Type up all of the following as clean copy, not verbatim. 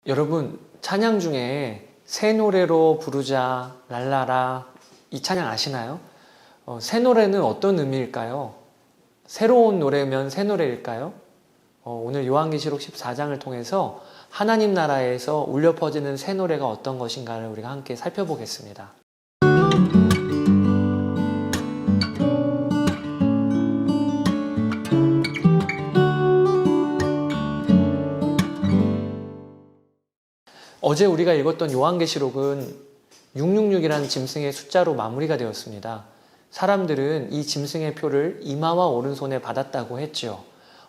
여러분, 찬양 중에 새 노래로 부르자, 랄라라, 이 찬양 아시나요? 새 노래는 어떤 의미일까요? 새로운 노래면 새 노래일까요? 오늘 요한계시록 14장을 통해서 하나님 나라에서 울려 퍼지는 새 노래가 어떤 것인가를 우리가 함께 살펴보겠습니다. 어제 우리가 읽었던 요한계시록은 666이라는 짐승의 숫자로 마무리가 되었습니다. 사람들은 이 짐승의 표를 이마와 오른손에 받았다고 했죠.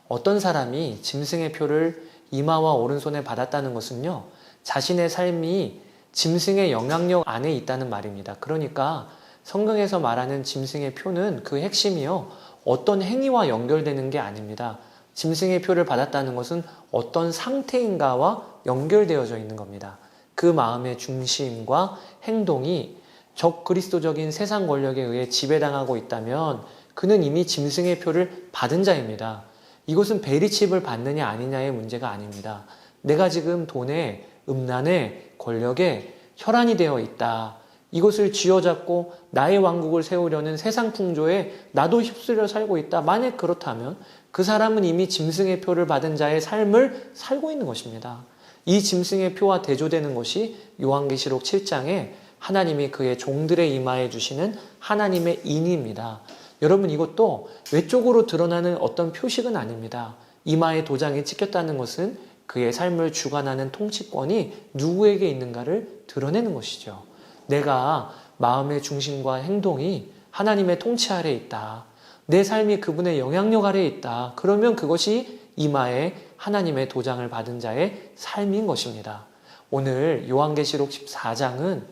어떤 사람이 짐승의 표를 이마와 오른손에 받았다는 것은요, 자신의 삶이 짐승의 영향력 안에 있다는 말입니다. 그러니까 성경에서 말하는 짐승의 표는 그 핵심이요, 어떤 행위와 연결되는 게 아닙니다. 짐승의 표를 받았다는 것은 어떤 상태인가와 연결되어져 있는 겁니다. 그 마음의 중심과 행동이 적그리스도적인 세상 권력에 의해 지배당하고 있다면 그는 이미 짐승의 표를 받은 자입니다. 이것은 베리칩을 받느냐 아니냐의 문제가 아닙니다. 내가 지금 돈에, 음란에, 권력에 혈안이 되어 있다. 이것을 쥐어잡고 나의 왕국을 세우려는 세상 풍조에 나도 휩쓸려 살고 있다. 만약 그렇다면 그 사람은 이미 짐승의 표를 받은 자의 삶을 살고 있는 것입니다. 이 짐승의 표와 대조되는 것이 요한계시록 7장에 하나님이 그의 종들의 이마에 주시는 하나님의 인입니다. 여러분, 이것도 외적으로 드러나는 어떤 표식은 아닙니다. 이마에 도장이 찍혔다는 것은 그의 삶을 주관하는 통치권이 누구에게 있는가를 드러내는 것이죠. 내가 마음의 중심과 행동이 하나님의 통치 아래에 있다. 내 삶이 그분의 영향력 아래에 있다. 그러면 그것이 이마에 하나님의 도장을 받은 자의 삶인 것입니다. 오늘 요한계시록 14장은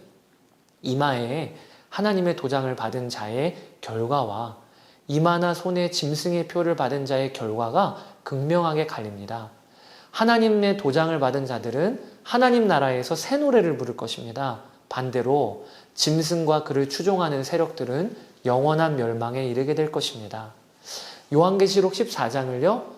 이마에 하나님의 도장을 받은 자의 결과와 이마나 손에 짐승의 표를 받은 자의 결과가 극명하게 갈립니다. 하나님의 도장을 받은 자들은 하나님 나라에서 새 노래를 부를 것입니다. 반대로 짐승과 그를 추종하는 세력들은 영원한 멸망에 이르게 될 것입니다. 요한계시록 14장을요,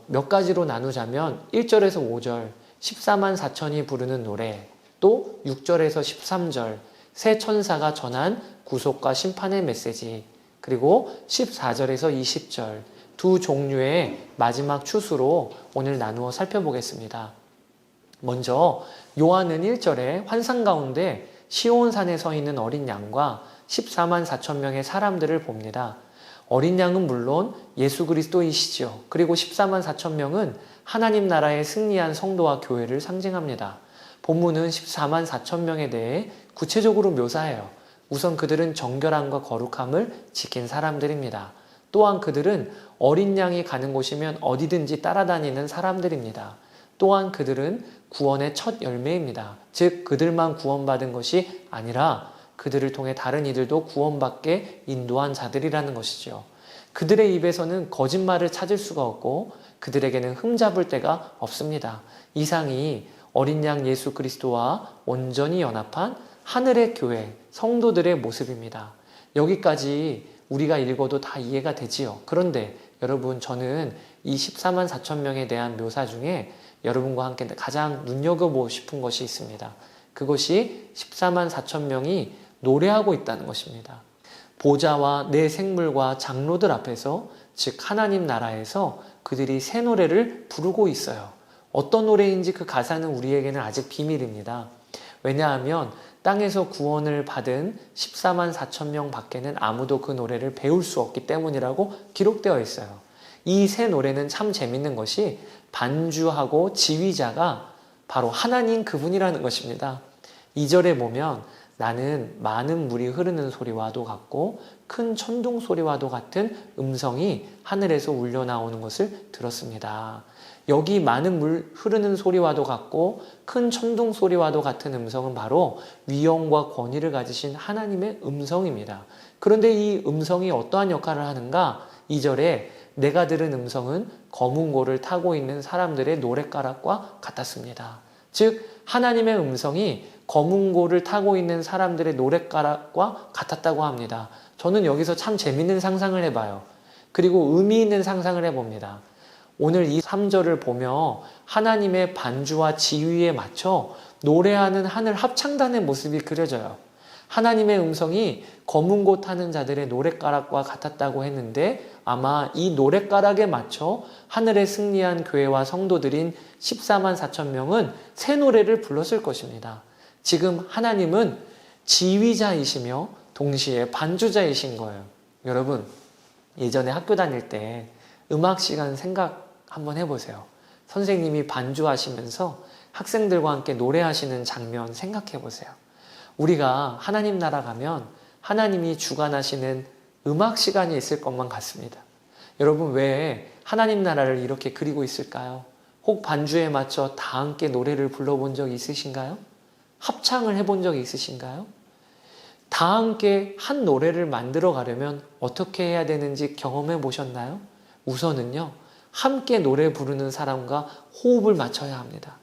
몇 가지로 나누자면 1절에서 5절 14만 4천이 부르는 노래, 또 6절에서 13절 새 천사가 전한 구속과 심판의 메시지, 그리고 14절에서 20절 두 종류의 마지막 추수로 오늘 나누어 살펴보겠습니다. 먼저 요한은 1절에 환상 가운데 시온산에 서 있는 어린 양과 14만 4천 명의 사람들을 봅니다. 어린 양은 물론 예수 그리스도이시죠. 그리고 14만 4천 명은 하나님 나라의 승리한 성도와 교회를 상징합니다. 본문은 14만 4천 명에 대해 구체적으로 묘사해요. 우선 그들은 정결함과 거룩함을 지킨 사람들입니다. 또한 그들은 어린 양이 가는 곳이면 어디든지 따라다니는 사람들입니다. 또한 그들은 구원의 첫 열매입니다. 즉 그들만 구원받은 것이 아니라 그들을 통해 다른 이들도 구원받게 인도한 자들이라는 것이죠. 그들의 입에서는 거짓말을 찾을 수가 없고 그들에게는 흠잡을 데가 없습니다. 이상이 어린 양 예수 그리스도와 온전히 연합한 하늘의 교회, 성도들의 모습입니다. 여기까지 우리가 읽어도 다 이해가 되지요. 그런데 여러분, 저는 이 14만 4천 명에 대한 묘사 중에 여러분과 함께 가장 눈여겨보고 싶은 것이 있습니다. 그것이 14만 4천 명이 노래하고 있다는 것입니다. 보좌와 내 생물과 장로들 앞에서, 즉 하나님 나라에서 그들이 새 노래를 부르고 있어요. 어떤 노래인지 그 가사는 우리에게는 아직 비밀입니다. 왜냐하면 땅에서 구원을 받은 14만 4천 명 밖에는 아무도 그 노래를 배울 수 없기 때문이라고 기록되어 있어요. 이 새 노래는 참 재밌는 것이 반주하고 지휘자가 바로 하나님 그분이라는 것입니다. 2절에 보면 나는 많은 물이 흐르는 소리와도 같고 큰 천둥 소리와도 같은 음성이 하늘에서 울려 나오는 것을 들었습니다. 여기 많은 물 흐르는 소리와도 같고 큰 천둥 소리와도 같은 음성은 바로 위엄과 권위를 가지신 하나님의 음성입니다. 그런데 이 음성이 어떠한 역할을 하는가? 2절에 내가 들은 음성은 검은 고를 타고 있는 사람들의 노랫가락과 같았습니다. 즉 하나님의 음성이 검은 고를 타고 있는 사람들의 노랫가락과 같았다고 합니다. 저는 여기서 참 재밌는 상상을 해봐요. 그리고 의미 있는 상상을 해봅니다. 오늘 이 3절을 보며 하나님의 반주와 지휘에 맞춰 노래하는 하늘 합창단의 모습이 그려져요. 하나님의 음성이 검은 곳 타는 자들의 노랫가락과 같았다고 했는데 아마 이 노랫가락에 맞춰 하늘에 승리한 교회와 성도들인 14만 4천 명은 새 노래를 불렀을 것입니다. 지금 하나님은 지휘자이시며 동시에 반주자이신 거예요. 여러분, 예전에 학교 다닐 때 음악 시간 생각 한번 해보세요. 선생님이 반주하시면서 학생들과 함께 노래하시는 장면 생각해 보세요. 우리가 하나님 나라 가면 하나님이 주관하시는 음악 시간이 있을 것만 같습니다. 여러분, 왜 하나님 나라를 이렇게 그리고 있을까요? 혹 반주에 맞춰 다 함께 노래를 불러본 적 있으신가요? 합창을 해본 적 있으신가요? 다 함께 한 노래를 만들어 가려면 어떻게 해야 되는지 경험해 보셨나요? 우선은요, 함께 노래 부르는 사람과 호흡을 맞춰야 합니다.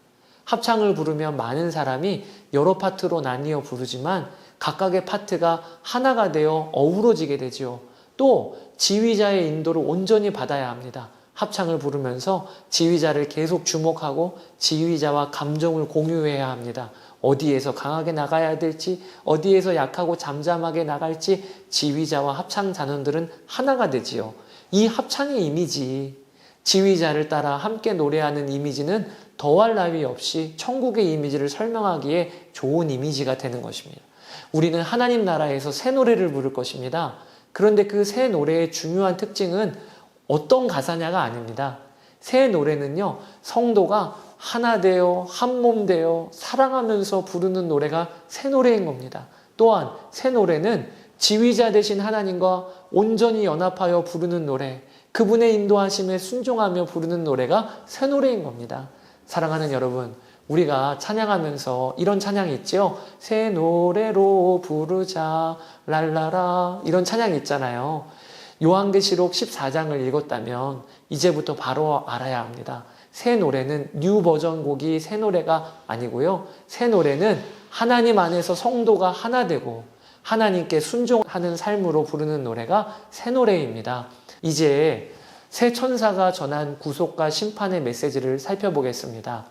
합창을 부르면 많은 사람이 여러 파트로 나뉘어 부르지만 각각의 파트가 하나가 되어 어우러지게 되지요. 또 지휘자의 인도를 온전히 받아야 합니다. 합창을 부르면서 지휘자를 계속 주목하고 지휘자와 감정을 공유해야 합니다. 어디에서 강하게 나가야 될지, 어디에서 약하고 잠잠하게 나갈지 지휘자와 합창 단원들은 하나가 되지요. 이 합창의 이미지, 지휘자를 따라 함께 노래하는 이미지는 더할 나위 없이 천국의 이미지를 설명하기에 좋은 이미지가 되는 것입니다. 우리는 하나님 나라에서 새 노래를 부를 것입니다. 그런데 그 새 노래의 중요한 특징은 어떤 가사냐가 아닙니다. 새 노래는요, 성도가 하나 되어 한 몸 되어 사랑하면서 부르는 노래가 새 노래인 겁니다. 또한 새 노래는 지휘자 되신 하나님과 온전히 연합하여 부르는 노래, 그분의 인도하심에 순종하며 부르는 노래가 새 노래인 겁니다. 사랑하는 여러분, 우리가 찬양하면서 이런 찬양이 있죠. 새 노래로 부르자 랄라라, 이런 찬양이 있잖아요. 요한계시록 14장을 읽었다면 이제부터 바로 알아야 합니다. 새 노래는 뉴 버전 곡이 새 노래가 아니고요. 새 노래는 하나님 안에서 성도가 하나 되고 하나님께 순종하는 삶으로 부르는 노래가 새 노래입니다. 이제 새 천사가 전한 구속과 심판의 메시지를 살펴보겠습니다.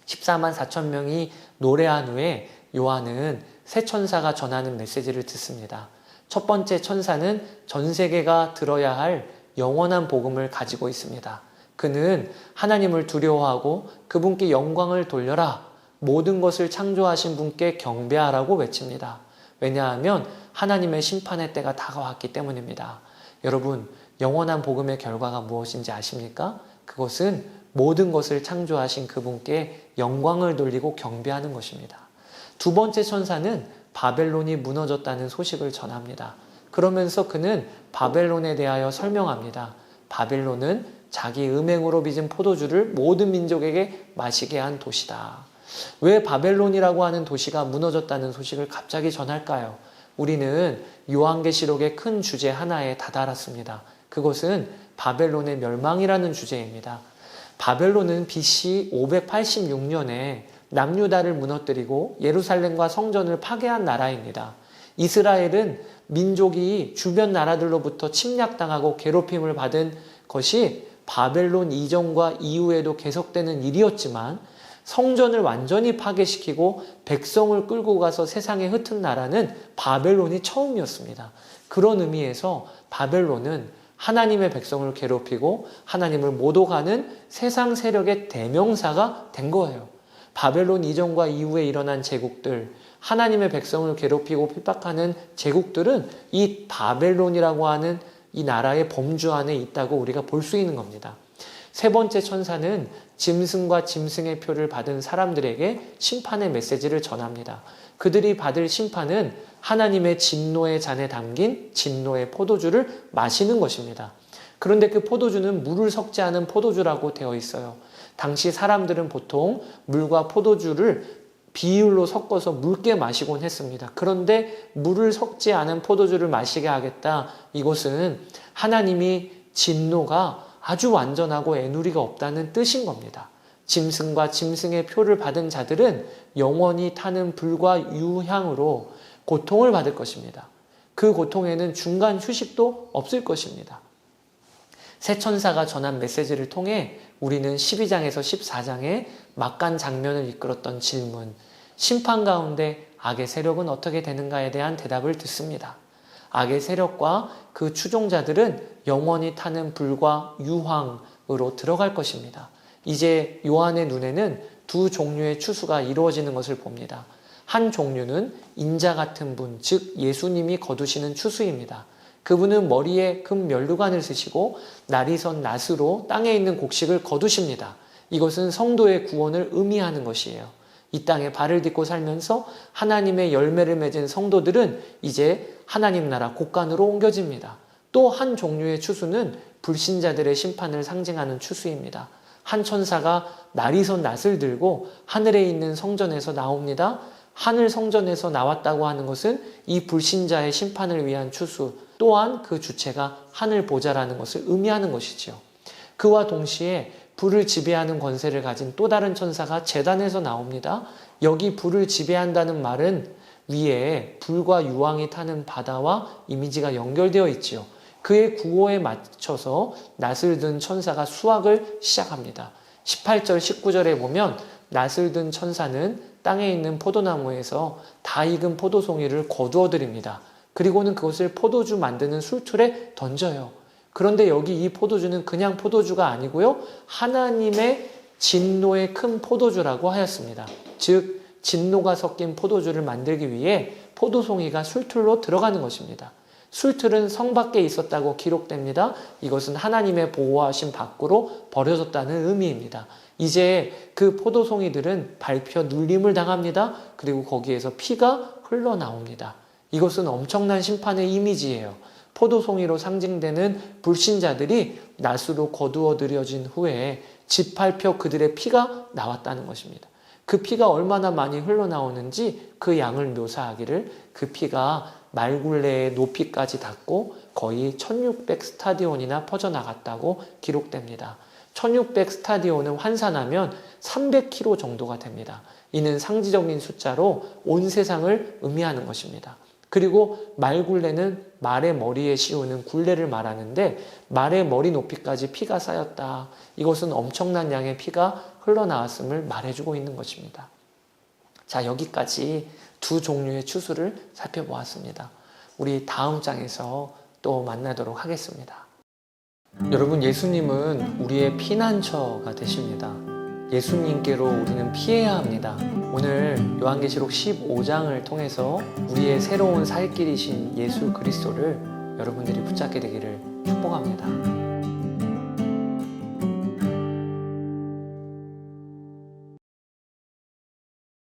14만 4천 명이 노래한 후에 요한은 새 천사가 전하는 메시지를 듣습니다. 첫 번째 천사는 전 세계가 들어야 할 영원한 복음을 가지고 있습니다. 그는 하나님을 두려워하고 그분께 영광을 돌려라, 모든 것을 창조하신 분께 경배하라고 외칩니다. 왜냐하면 하나님의 심판의 때가 다가왔기 때문입니다. 여러분, 영원한 복음의 결과가 무엇인지 아십니까? 그것은 모든 것을 창조하신 그분께 영광을 돌리고 경배하는 것입니다. 두 번째 천사는 바벨론이 무너졌다는 소식을 전합니다. 그러면서 그는 바벨론에 대하여 설명합니다. 바벨론은 자기 음행으로 빚은 포도주를 모든 민족에게 마시게 한 도시다. 왜 바벨론이라고 하는 도시가 무너졌다는 소식을 갑자기 전할까요? 우리는 요한계시록의 큰 주제 하나에 다다랐습니다. 그것은 바벨론의 멸망이라는 주제입니다. 바벨론은 BC 586년에 남유다를 무너뜨리고 예루살렘과 성전을 파괴한 나라입니다. 이스라엘은 민족이 주변 나라들로부터 침략당하고 괴롭힘을 받은 것이 바벨론 이전과 이후에도 계속되는 일이었지만 성전을 완전히 파괴시키고 백성을 끌고 가서 세상에 흩은 나라는 바벨론이 처음이었습니다. 그런 의미에서 바벨론은 하나님의 백성을 괴롭히고 하나님을 모독하는 세상 세력의 대명사가 된 거예요. 바벨론 이전과 이후에 일어난 제국들, 하나님의 백성을 괴롭히고 핍박하는 제국들은 이 바벨론이라고 하는 이 나라의 범주 안에 있다고 우리가 볼 수 있는 겁니다. 세 번째 천사는 짐승과 짐승의 표를 받은 사람들에게 심판의 메시지를 전합니다. 그들이 받을 심판은 하나님의 진노의 잔에 담긴 진노의 포도주를 마시는 것입니다. 그런데 그 포도주는 물을 섞지 않은 포도주라고 되어 있어요. 당시 사람들은 보통 물과 포도주를 비율로 섞어서 묽게 마시곤 했습니다. 그런데 물을 섞지 않은 포도주를 마시게 하겠다. 이것은 하나님이 진노가 아주 완전하고 애누리가 없다는 뜻인 겁니다. 짐승과 짐승의 표를 받은 자들은 영원히 타는 불과 유향으로 고통을 받을 것입니다. 그 고통에는 중간 휴식도 없을 것입니다. 새 천사가 전한 메시지를 통해 우리는 12장에서 14장의 막간 장면을 이끌었던 질문, 심판 가운데 악의 세력은 어떻게 되는가에 대한 대답을 듣습니다. 악의 세력과 그 추종자들은 영원히 타는 불과 유황으로 들어갈 것입니다. 이제 요한의 눈에는 두 종류의 추수가 이루어지는 것을 봅니다. 한 종류는 인자 같은 분, 즉 예수님이 거두시는 추수입니다. 그분은 머리에 금 면류관을 쓰시고 날이 선 낫으로 땅에 있는 곡식을 거두십니다. 이것은 성도의 구원을 의미하는 것이에요. 이 땅에 발을 딛고 살면서 하나님의 열매를 맺은 성도들은 이제 하나님 나라 곳간으로 옮겨집니다. 또 한 종류의 추수는 불신자들의 심판을 상징하는 추수입니다. 한 천사가 날이 선 낫을 들고 하늘에 있는 성전에서 나옵니다. 하늘 성전에서 나왔다고 하는 것은 이 불신자의 심판을 위한 추수, 또한 그 주체가 하늘 보좌라는 것을 의미하는 것이지요. 그와 동시에 불을 지배하는 권세를 가진 또 다른 천사가 제단에서 나옵니다. 여기 불을 지배한다는 말은 위에 불과 유황이 타는 바다와 이미지가 연결되어 있지요. 그의 구호에 맞춰서 낫을 든 천사가 수확을 시작합니다. 18절, 19절에 보면 낫을 든 천사는 땅에 있는 포도나무에서 다 익은 포도송이를 거두어 드립니다. 그리고는 그것을 포도주 만드는 술틀에 던져요. 그런데 여기 이 포도주는 그냥 포도주가 아니고요. 하나님의 진노의 큰 포도주라고 하였습니다. 즉 진노가 섞인 포도주를 만들기 위해 포도송이가 술틀로 들어가는 것입니다. 술틀은 성 밖에 있었다고 기록됩니다. 이것은 하나님의 보호하심 밖으로 버려졌다는 의미입니다. 이제 그 포도송이들은 밟혀 눌림을 당합니다. 그리고 거기에서 피가 흘러나옵니다. 이것은 엄청난 심판의 이미지예요. 포도송이로 상징되는 불신자들이 낫으로 거두어 들여진 후에 짓밟혀 그들의 피가 나왔다는 것입니다. 그 피가 얼마나 많이 흘러나오는지 그 양을 묘사하기를 그 피가 말굴레의 높이까지 닿고 거의 1600 스타디온이나 퍼져나갔다고 기록됩니다. 1600 스타디온은 환산하면 300km 정도가 됩니다. 이는 상징적인 숫자로 온 세상을 의미하는 것입니다. 그리고 말굴레는 말의 머리에 씌우는 굴레를 말하는데 말의 머리 높이까지 피가 쌓였다. 이것은 엄청난 양의 피가 흘러나왔음을 말해주고 있는 것입니다. 자, 여기까지 두 종류의 추수를 살펴보았습니다. 우리 다음 장에서 또 만나도록 하겠습니다. 여러분, 예수님은 우리의 피난처가 되십니다. 예수님께로 우리는 피해야 합니다. 오늘 요한계시록 15장을 통해서 우리의 새로운 살 길이신 예수 그리스도를 여러분들이 붙잡게 되기를 축복합니다.